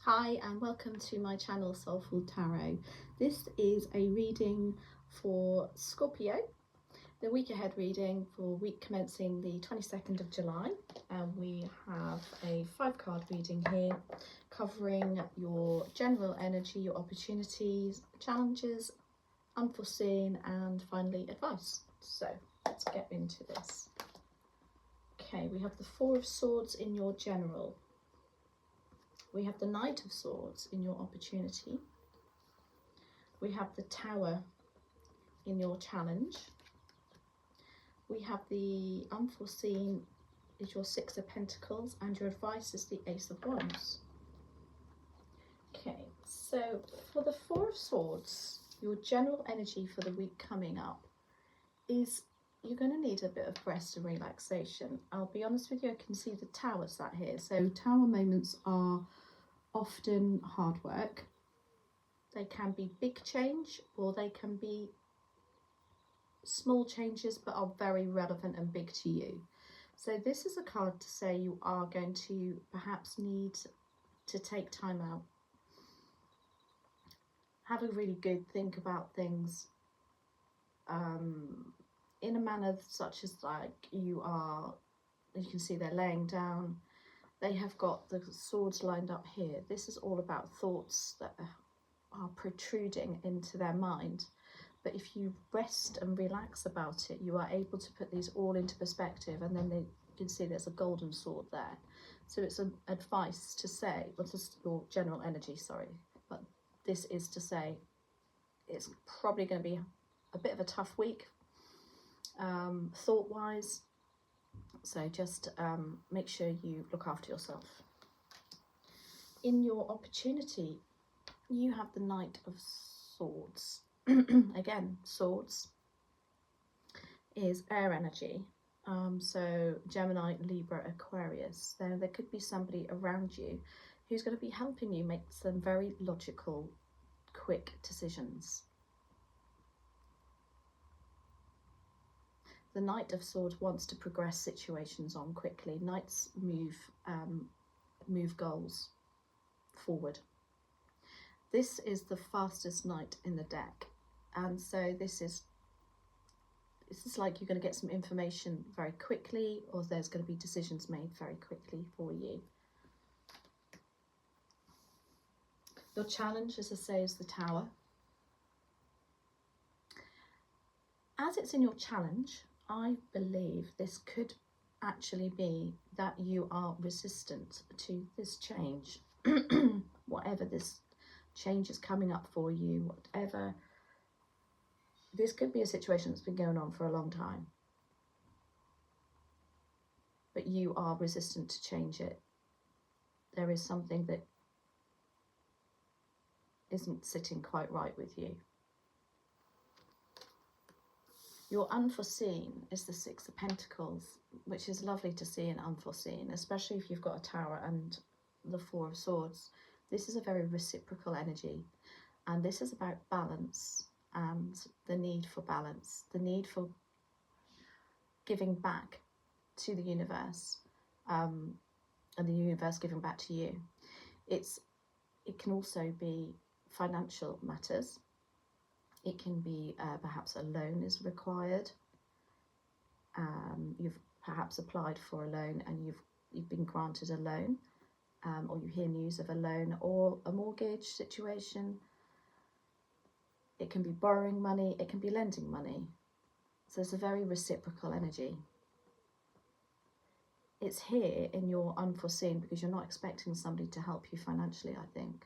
Hi and welcome to my channel Soulful Tarot. This is a reading for Scorpio, the week ahead reading for week commencing the 22nd of July. And we have a 5-card reading here covering your general energy, your opportunities, challenges, unforeseen, and finally advice. So let's get into this. Okay, we have the 4 of Swords in your general. We have the Knight of Swords in your opportunity. We have the Tower in your challenge. We have the unforeseen is your 6 of Pentacles, and your advice is the Ace of Wands. Okay, so for the 4 of Swords, your general energy for the week coming up is you're going to need a bit of rest and relaxation. I'll be honest with you, I can see the Tower sat here. So Tower moments are often hard work. They can be big change or they can be small changes but are very relevant and big to you. So this is a card to say you are going to perhaps need to take time out. Have a really good think about things in a manner such as like you can see they're laying down. They have got the swords lined up here. This is all about thoughts that are protruding into their mind. But if you rest and relax about it, you are able to put these all into perspective. And then you can see there's a golden sword there. So it's an advice to say, well, just your general energy, sorry. But this is to say it's probably going to be a bit of a tough week, thought-wise. So just make sure you look after yourself. In your opportunity, you have the Knight of Swords. Again, swords is air energy. So Gemini, Libra, Aquarius. So there could be somebody around you who's going to be helping you make some very logical, quick decisions. The Knight of Swords wants to progress situations on quickly. Knights move goals forward. This is the fastest knight in the deck, and so this is like you're going to get some information very quickly, or there's going to be decisions made very quickly for you. Your challenge, as I say, is the Tower. As it's in your challenge, I believe this could actually be that you are resistant to this change. Whatever this change is coming up for you, whatever. This could be a situation that's been going on for a long time. But you are resistant to change it. There is something that isn't sitting quite right with you. Your unforeseen is the 6 of Pentacles, which is lovely to see in unforeseen, especially if you've got a Tower and the 4 of Swords. This is a very reciprocal energy, and this is about balance and the need for balance, the need for giving back to the universe, and the universe giving back to you. It can also be financial matters. It can be perhaps a loan is required. You've perhaps applied for a loan and you've been granted a loan, or you hear news of a loan or a mortgage situation. It can be borrowing money, it can be lending money. So it's a very reciprocal energy. It's here in your unforeseen because you're not expecting somebody to help you financially, I think.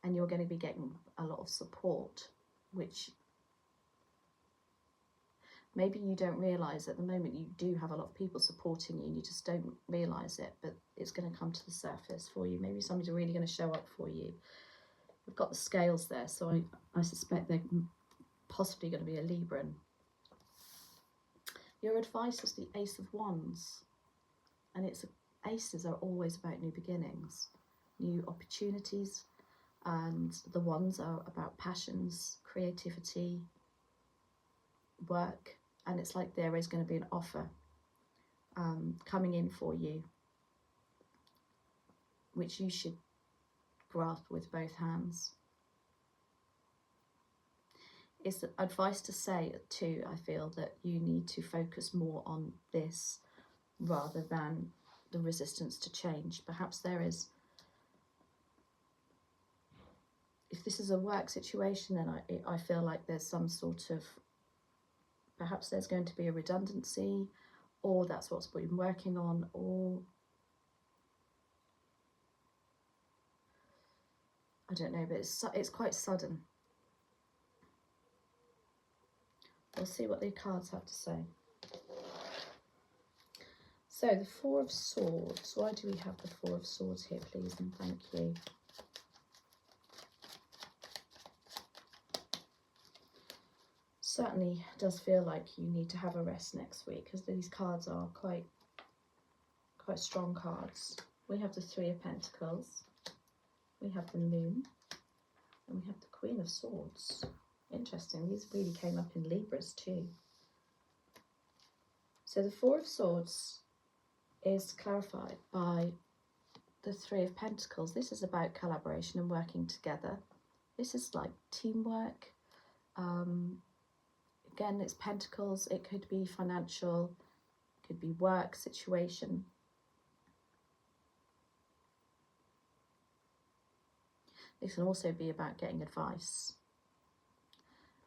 And you're going to be getting a lot of support, which maybe you don't realise at the moment. You do have a lot of people supporting you, you just don't realise it, but it's going to come to the surface for you. Maybe somebody's really going to show up for you. We've got the scales there, so I suspect they're possibly going to be a Libran. Your advice is the Ace of Wands, and aces are always about new beginnings, new opportunities, and the wands are about passions, creativity, work, and it's like there is going to be an offer coming in for you. which you should grasp with both hands. It's advice to say too, I feel, that you need to focus more on this rather than the resistance to change. Perhaps there is, if this is a work situation, then I feel like there's some sort of, perhaps there's going to be a redundancy, or that's what's been working on, or I don't know, but it's quite sudden. We'll see what the cards have to say. So the Four of Swords. Why do we have the Four of Swords here, please, and thank you? Certainly does feel like you need to have a rest next week, because these cards are quite strong cards. We have the Three of Pentacles, we have the Moon, and we have the Queen of Swords. Interesting, these really came up in Libras too. So the Four of Swords is clarified by the Three of Pentacles. This is about collaboration and working together. This is like teamwork. Again, it's Pentacles. It could be financial, it could be work situation. This can also be about getting advice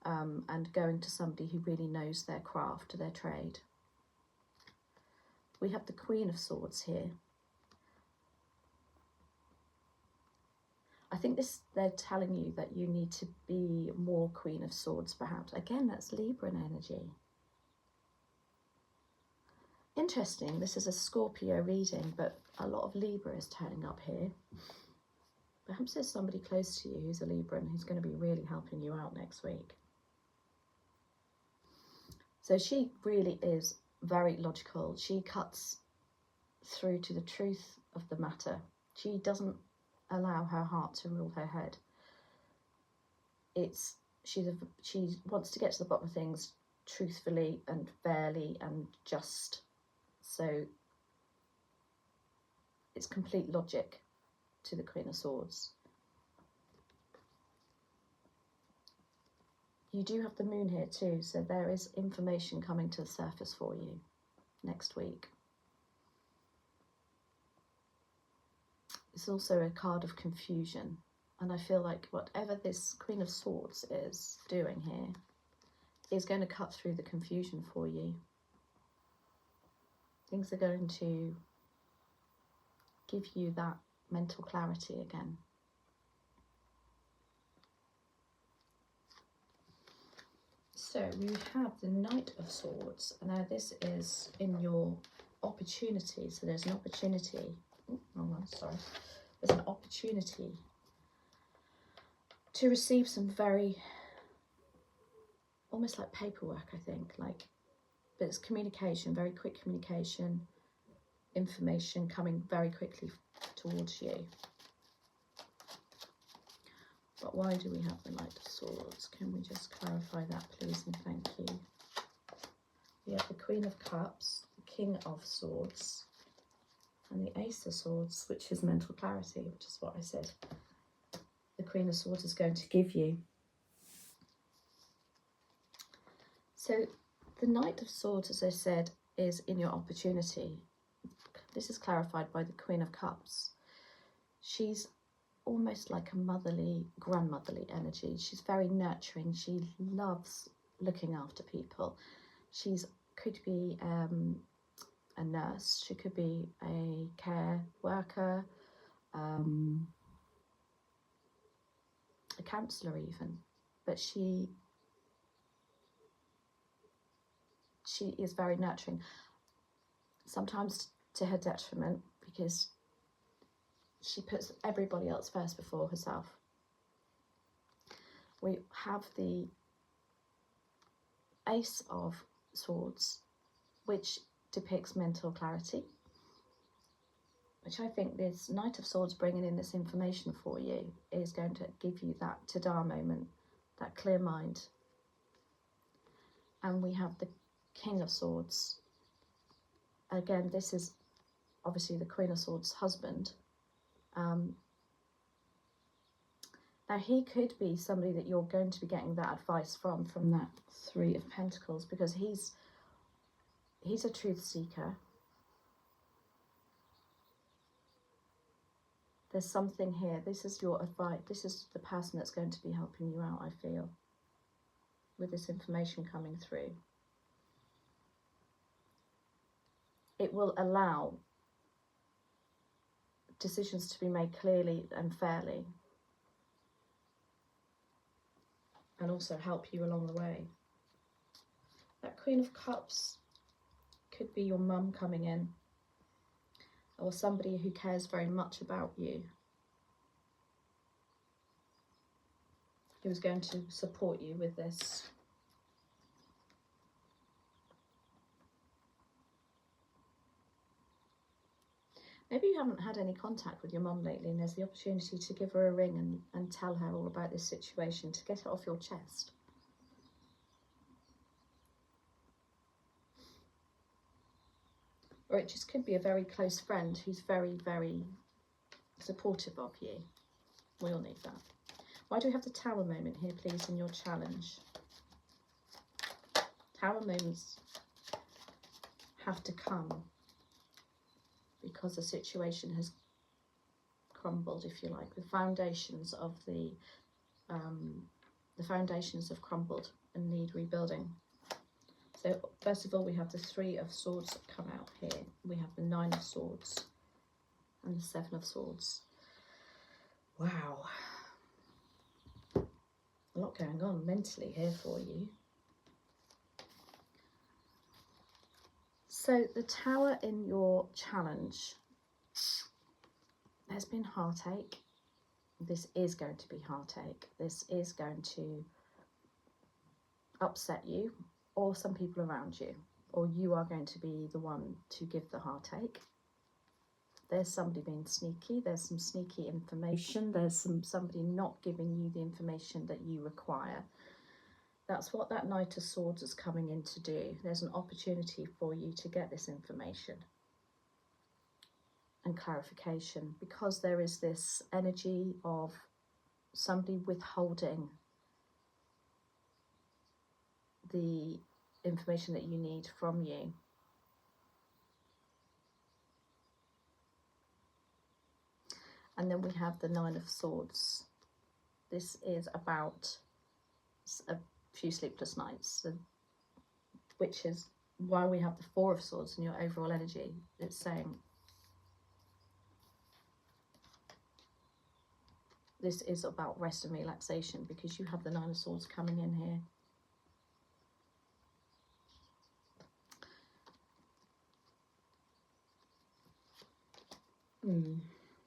and going to somebody who really knows their craft, their trade. We have the Queen of Swords here. I think they're telling you that you need to be more Queen of Swords, perhaps. Again, that's Libran energy. Interesting, this is a Scorpio reading, but a lot of Libra is turning up here. Perhaps there's somebody close to you who's a Libran who's going to be really helping you out next week. So she really is very logical. She cuts through to the truth of the matter. She doesn't allow her heart to rule her head. She wants to get to the bottom of things truthfully and fairly and just. So it's complete logic to the Queen of Swords. You do have the Moon here too, so there is information coming to the surface for you next week. It's also a card of confusion, and I feel like whatever this Queen of Swords is doing here is going to cut through the confusion for you. Things are going to give you that mental clarity again. So we have the Knight of Swords. Now this is in your opportunity. So there's an opportunity. Oh, wrong one, sorry. There's an opportunity to receive some very, almost like paperwork, I think, but it's communication, very quick communication, information coming very quickly towards you. But why do we have the Knight of Swords? Can we just clarify that, please, and thank you. We have the Queen of Cups, the King of Swords, and the Ace of Swords, which is mental clarity, which is what I said the Queen of Swords is going to give you. So the Knight of Swords, as I said, is in your opportunity. This is clarified by the Queen of Cups. She's almost like a motherly, grandmotherly energy. She's very nurturing. She loves looking after people. Could be a nurse. She could be a care worker, a counsellor even. But she is very nurturing. Sometimes to her detriment, because she puts everybody else first before herself. We have the Ace of Swords, which depicts mental clarity, which I think this Knight of Swords bringing in this information for you is going to give you that ta-da moment, that clear mind. And we have the King of Swords. Again, this is obviously the Queen of Swords' husband, Now he could be somebody that you're going to be getting that advice from that Three of Pentacles, because he's a truth seeker. There's something here. This is your advice. This is the person that's going to be helping you out, I feel, with this information coming through. It will allow decisions to be made clearly and fairly, and also help you along the way. That Queen of Cups could be your mum coming in, or somebody who cares very much about you, who is going to support you with this. Maybe you haven't had any contact with your mum lately, and there's the opportunity to give her a ring and tell her all about this situation, to get it off your chest. Or it just could be a very close friend who's very, very supportive of you. We all need that. Why do we have the Tower moment here, please, in your challenge? Tower moments have to come because the situation has crumbled, if you like. The foundations of the foundations have crumbled and need rebuilding. So first of all, we have the Three of Swords that come out here. We have the Nine of Swords and the Seven of Swords. Wow. A lot going on mentally here for you. So the Tower in your challenge, there's been heartache. This is going to be heartache. This is going to upset you, or some people around you, or you are going to be the one to give the heartache. There's somebody being sneaky. There's some sneaky information. There's somebody not giving you the information that you require. That's what that Knight of Swords is coming in to do. There's an opportunity for you to get this information and clarification, because there is this energy of somebody withholding the information that you need from you. And then we have the Nine of Swords. This is about a few sleepless nights, which is why we have the Four of Swords in your overall energy. It's saying this is about rest and relaxation, because you have the Nine of Swords coming in here.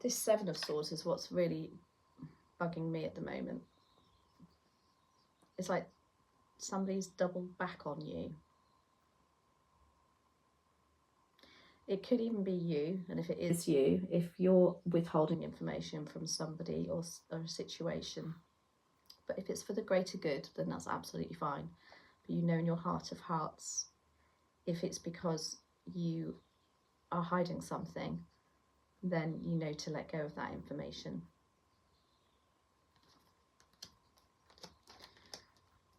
This Seven of Swords is what's really bugging me at the moment. It's like somebody's doubled back on you. It could even be you, and if it is you, if you're withholding information from somebody or a situation. But if it's for the greater good, then that's absolutely fine. But you know in your heart of hearts, if it's because you are hiding something, then you know to let go of that information.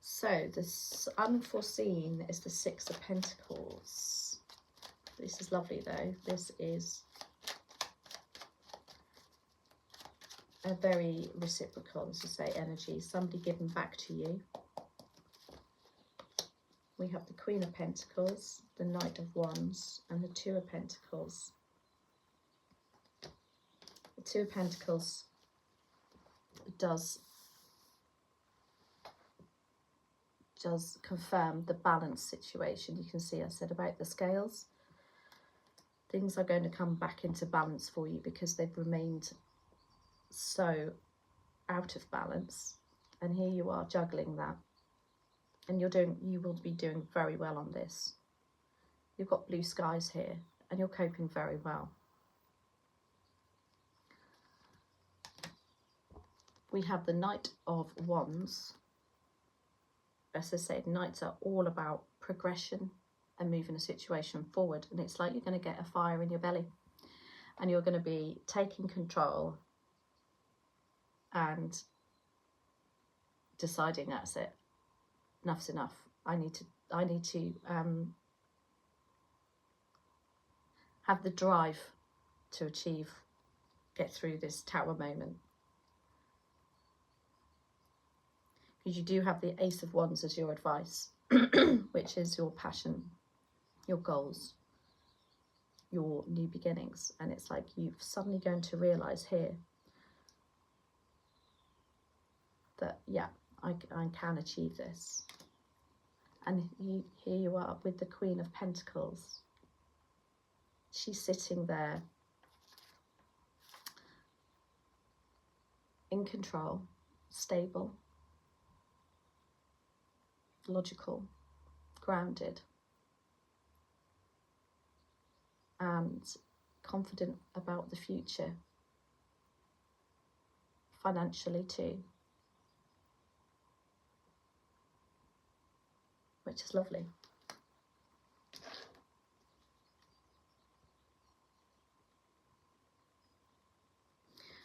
So this unforeseen is the Six of Pentacles. This is lovely though. This is a very reciprocal, as I say, energy. Somebody giving back to you. We have the Queen of Pentacles, the Knight of Wands, and the Two of Pentacles. The Two of Pentacles does confirm the balance situation. You can see I said about the scales. Things are going to come back into balance for you because they've remained so out of balance. And here you are juggling that. And you will be doing very well on this. You've got blue skies here and you're coping very well. We have the Knight of Wands. As I said, Knights are all about progression and moving a situation forward, and it's like you're going to get a fire in your belly. and you're going to be taking control and deciding that's it, enough's enough. I need to have the drive to get through this tower moment. Because you do have the Ace of Wands as your advice, which is your passion, your goals, your new beginnings. And it's like you're suddenly going to realise here that, yeah, I can achieve this. And here you are with the Queen of Pentacles. She's sitting there in control, stable, logical, grounded, and confident about the future, financially too, which is lovely.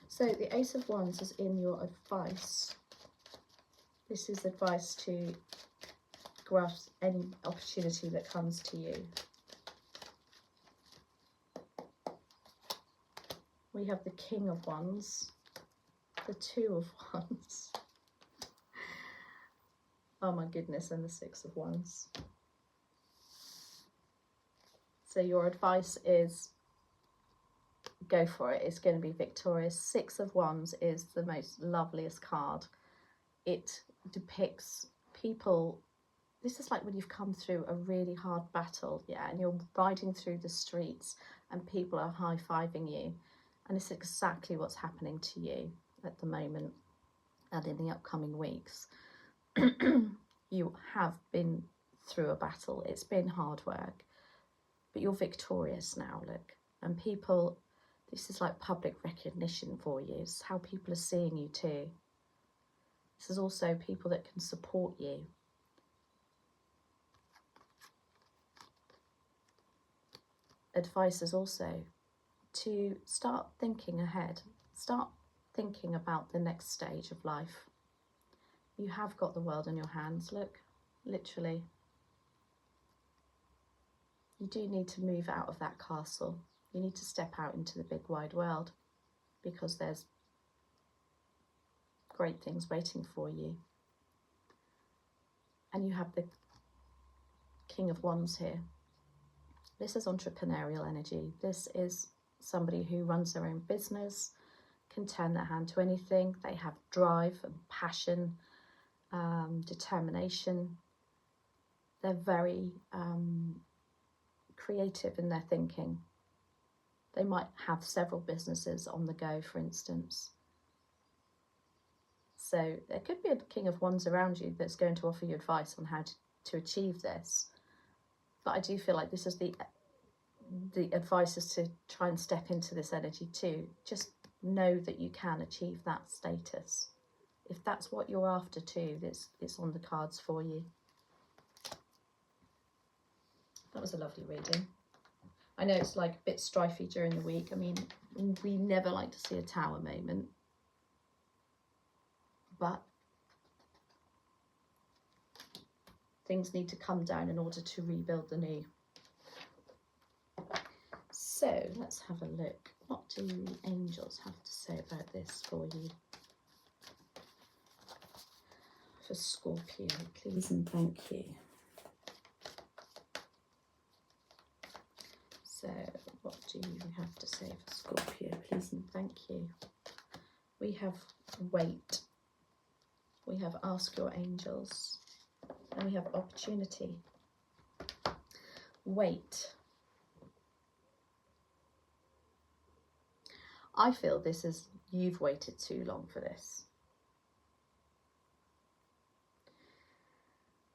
So the Ace of Wands is in your advice. This is advice to grasp any opportunity that comes to you. We have the King of Wands, the Two of Wands. Oh my goodness, and the Six of Wands. So your advice is go for it. It's going to be victorious. Six of Wands is the most loveliest card. It depicts people. This is like when you've come through a really hard battle, yeah, and you're riding through the streets and people are high-fiving you. And it's exactly what's happening to you at the moment and in the upcoming weeks. You have been through a battle. It's been hard work, but you're victorious now, look. And people, this is like public recognition for you. It's how people are seeing you too. This is also people that can support you. Advice is also to start thinking ahead. Start thinking about the next stage of life. You have got the world in your hands, look, literally. You do need to move out of that castle. You need to step out into the big wide world, because there's great things waiting for you. And you have the King of Wands here. This is entrepreneurial energy. This is somebody who runs their own business, can turn their hand to anything. They have drive and passion, determination. They're very creative in their thinking. They might have several businesses on the go, for instance. So there could be a King of Wands around you that's going to offer you advice on how to achieve this. But I do feel like this is the advice is to try and step into this energy too. Just know that you can achieve that status. If that's what you're after too, it's on the cards for you. That was a lovely reading. I know it's like a bit strifey during the week. I mean, we never like to see a tower moment. But things need to come down in order to rebuild the new. So let's have a look. What do the angels have to say about this for you? For Scorpio, please and thank you. So what do you have to say for Scorpio, please and thank you? We have wait. We have ask your angels. And we have opportunity. Wait. I feel this is, you've waited too long for this.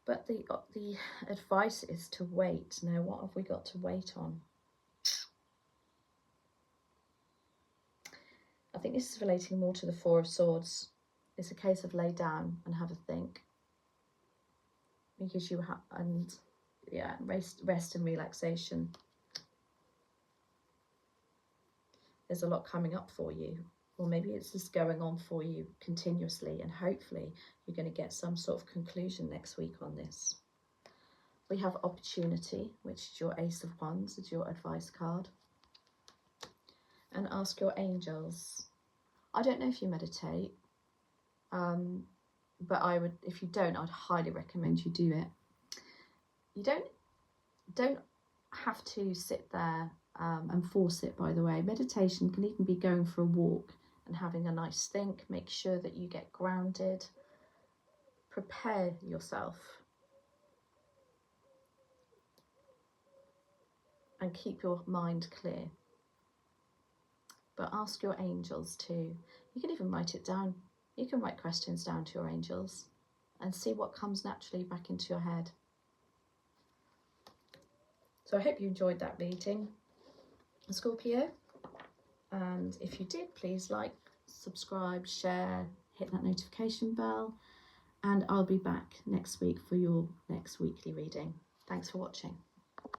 But the advice is to wait. Now, what have we got to wait on? I think this is relating more to the Four of Swords. It's a case of lay down and have a think. Because you have, and yeah, rest and relaxation. there's a lot coming up for you, or maybe it's just going on for you continuously, and hopefully you're going to get some sort of conclusion next week on this. We have opportunity, which is your Ace of Wands, is your advice card. And ask your angels. I don't know if you meditate, but I would, if you don't, I'd highly recommend you do it. You don't have to sit there and force it, by the way. Meditation can even be going for a walk and having a nice think. Make sure that you get grounded. Prepare yourself. And keep your mind clear. But ask your angels too. You can even write it down. You can write questions down to your angels and see what comes naturally back into your head. So I hope you enjoyed that reading, Scorpio. And if you did, please like, subscribe, share, hit that notification bell. And I'll be back next week for your next weekly reading. Thanks for watching.